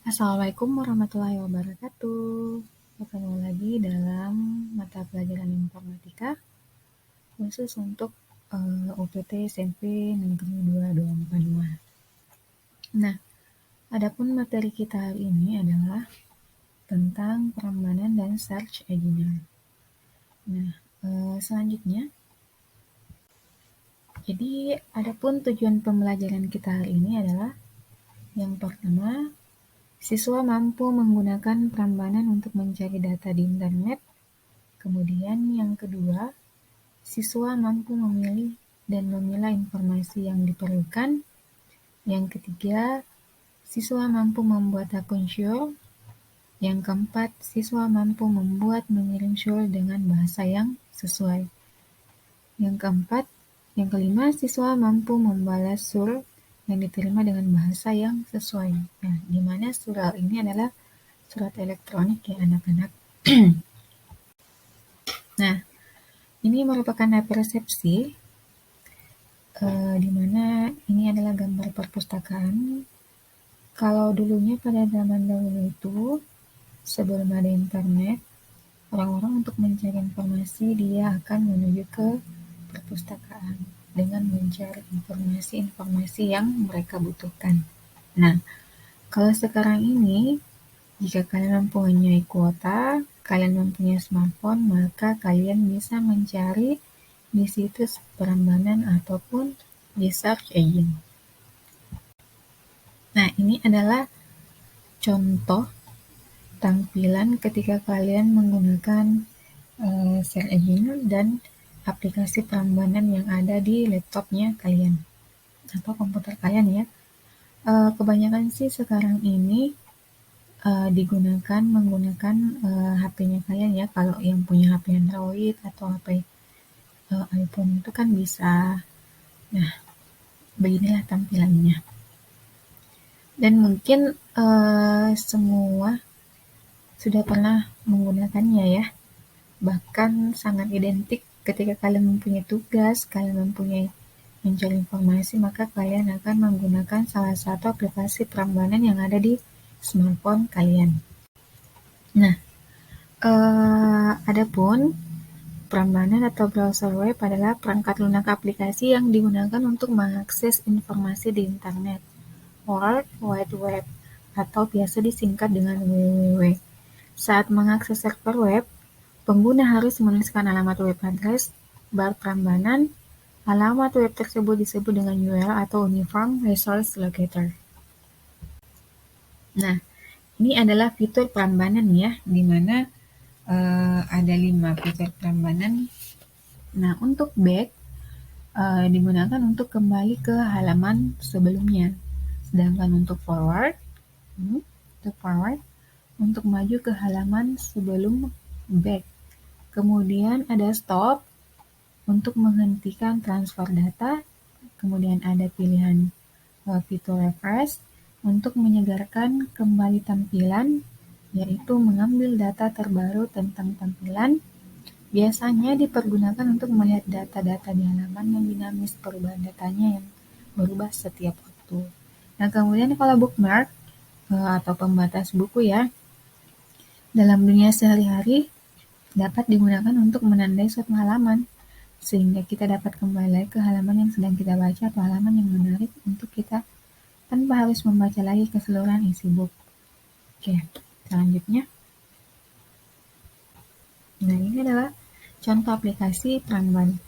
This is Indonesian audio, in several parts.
Assalamualaikum warahmatullahi wabarakatuh. Ketemu lagi dalam mata pelajaran informatika khusus untuk UPT SMP Negeri 2 242. Nah, adapun materi kita hari ini adalah tentang perambanan dan search engine. Nah, selanjutnya, jadi adapun tujuan pembelajaran kita hari ini adalah yang pertama, siswa mampu menggunakan perambanan untuk mencari data di internet. Kemudian yang kedua, siswa mampu memilih dan memilah informasi yang diperlukan. Yang ketiga, siswa mampu membuat akun Syul. Yang keempat, siswa mampu membuat mengirim Syul dengan bahasa yang sesuai. Yang kelima, siswa mampu membalas Syul yang diterima dengan bahasa yang sesuai. Nah, di mana Syul ini adalah surat elektronik ya anak-anak. Nah, ini merupakan persepsi di mana ini adalah gambar perpustakaan. Kalau dulunya pada zaman dahulu itu, sebelum ada internet, orang-orang untuk mencari informasi dia akan menuju ke perpustakaan dengan mencari informasi-informasi yang mereka butuhkan. Nah, kalau sekarang ini, jika kalian mempunyai kuota, kalian mempunyai smartphone, maka kalian bisa mencari di situs perambanan ataupun di search engine. Nah, ini adalah contoh tampilan ketika kalian menggunakan search engine dan aplikasi perambanan yang ada di laptopnya kalian atau komputer kalian ya. Kebanyakan sih sekarang ini menggunakan HP-nya kalian ya. Kalau yang punya HP Android atau HP iPhone itu kan bisa. Nah, beginilah tampilannya. Dan mungkin semua sudah pernah menggunakannya ya. Bahkan sangat identik ketika kalian mempunyai tugas, kalian mempunyai mencari informasi, maka kalian akan menggunakan salah satu aplikasi perambanan yang ada di smartphone kalian. Nah, adapun perambanan atau browser web adalah perangkat lunak aplikasi yang digunakan untuk mengakses informasi di internet, World Wide Web, atau biasa disingkat dengan www. Saat mengakses server web, pengguna harus menuliskan alamat web address, bar perambanan. Alamat web tersebut disebut dengan URL atau Uniform Resource Locator. Nah, ini adalah fitur perambanan ya, di mana ada 5 fitur perambanan. Nah, untuk back digunakan untuk kembali ke halaman sebelumnya. Sedangkan untuk forward, untuk maju ke halaman sebelum back. Kemudian ada stop untuk menghentikan transfer data. Kemudian ada pilihan fitur refresh untuk menyegarkan kembali tampilan, yaitu mengambil data terbaru tentang tampilan. Biasanya dipergunakan untuk melihat data-data di halaman yang dinamis, perubahan datanya yang berubah setiap waktu. Nah, kemudian kalau bookmark atau pembatas buku ya, dalam dunia sehari-hari dapat digunakan untuk menandai suatu halaman, sehingga kita dapat kembali lagi ke halaman yang sedang kita baca atau halaman yang menarik untuk kita tanpa harus membaca lagi keseluruhan isi buku. Oke, selanjutnya. Nah, ini adalah contoh aplikasi perambanan.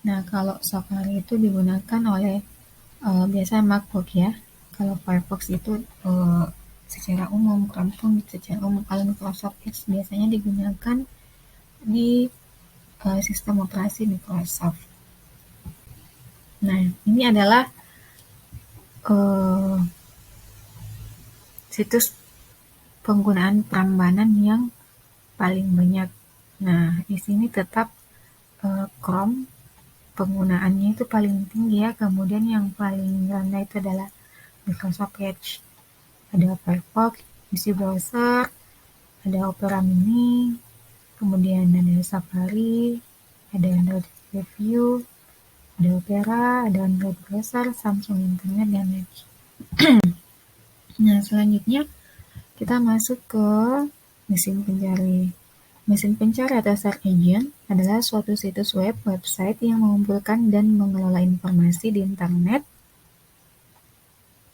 Nah, kalau Safari itu digunakan oleh biasanya MacBook ya. Kalau Firefox itu secara umum, Chrome pun secara umum. Kalau Microsoft Edge biasanya digunakan di sistem operasi Microsoft. Nah, ini adalah situs penggunaan perambanan yang paling banyak. Nah, di sini tetap Chrome penggunaannya itu paling tinggi ya. Kemudian yang paling rendah itu adalah Microsoft Edge. Ada Firefox, isi browser, ada Opera Mini, kemudian ada Safari, ada Android Review, ada Opera, ada Android Browser, Samsung Internet, dan Edge. Nah, selanjutnya Kita masuk ke mesin pencari. Mesin pencari atau search engine adalah suatu situs web website yang mengumpulkan dan mengelola informasi di internet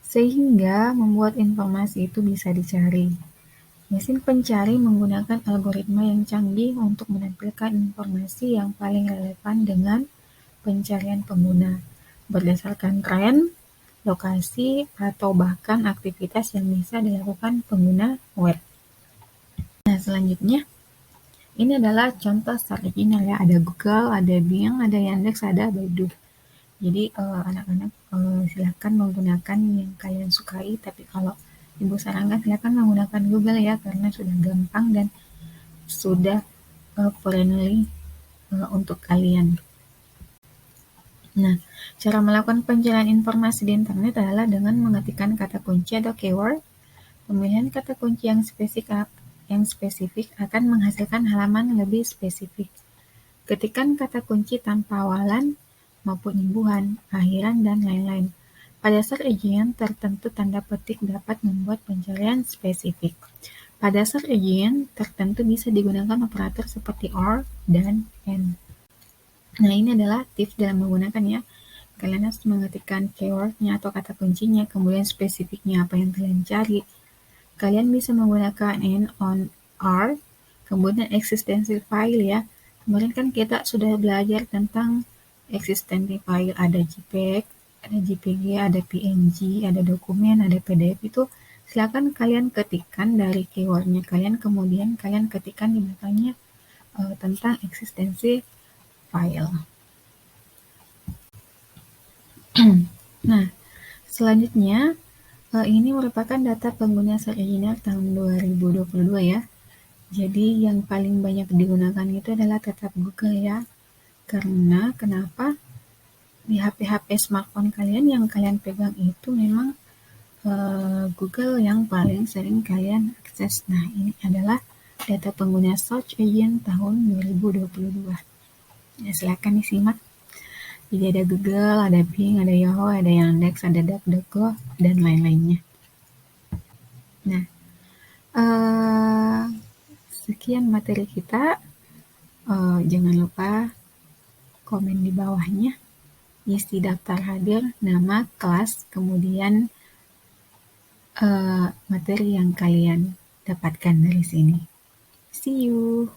sehingga membuat informasi itu bisa dicari. Mesin pencari menggunakan algoritma yang canggih untuk menampilkan informasi yang paling relevan dengan pencarian pengguna, berdasarkan tren, lokasi, atau bahkan aktivitas yang bisa dilakukan pengguna web. Nah, selanjutnya, ini adalah contoh search engine ya. Ada Google, ada Bing, ada Yandex, ada Baidu. Jadi anak-anak silakan menggunakan yang kalian sukai, tapi kalau Ibu sarankan silakan menggunakan Google ya, karena sudah gampang dan sudah friendly untuk kalian. Nah, cara melakukan pencarian informasi di internet adalah dengan mengetikkan kata kunci atau keyword. Pemilihan kata kunci yang spesifik akan menghasilkan halaman lebih spesifik. Ketikkan kata kunci tanpa awalan maupun imbuhan, akhiran, dan lain-lain. Pada search engine tertentu tanda petik dapat membuat pencarian spesifik. Pada search engine tertentu bisa digunakan operator seperti OR dan AND. Nah, ini adalah tips dalam menggunakan ya. Kalian harus mengetikkan keywordnya atau kata kuncinya, kemudian spesifiknya apa yang kalian cari. Kalian bisa menggunakan AND, OR, R, kemudian eksistensi file ya. Kemarin kan kita sudah belajar tentang eksistensi file, ada JPEG, ada JPG, ada PNG, ada dokumen, ada PDF. Itu silakan kalian ketikkan dari keywordnya kalian, kemudian kalian ketikkan di belakangnya tentang eksistensi file. Nah, selanjutnya ini merupakan data pengguna search engine tahun 2022 ya. Jadi yang paling banyak digunakan itu adalah tetap Google ya. Karena kenapa? Di HP-HP smartphone kalian yang kalian pegang itu memang Google yang paling sering kalian akses. Nah, ini adalah data pengguna search engine tahun 2022. Ya, silakan disimak. Jadi ada Google, ada Bing, ada Yahoo, ada Yandex, ada DuckDuckGo, dan lain-lainnya. Nah, sekian materi kita. Jangan lupa komen di bawahnya, isi daftar hadir, nama, kelas, kemudian materi yang kalian dapatkan dari sini. See you!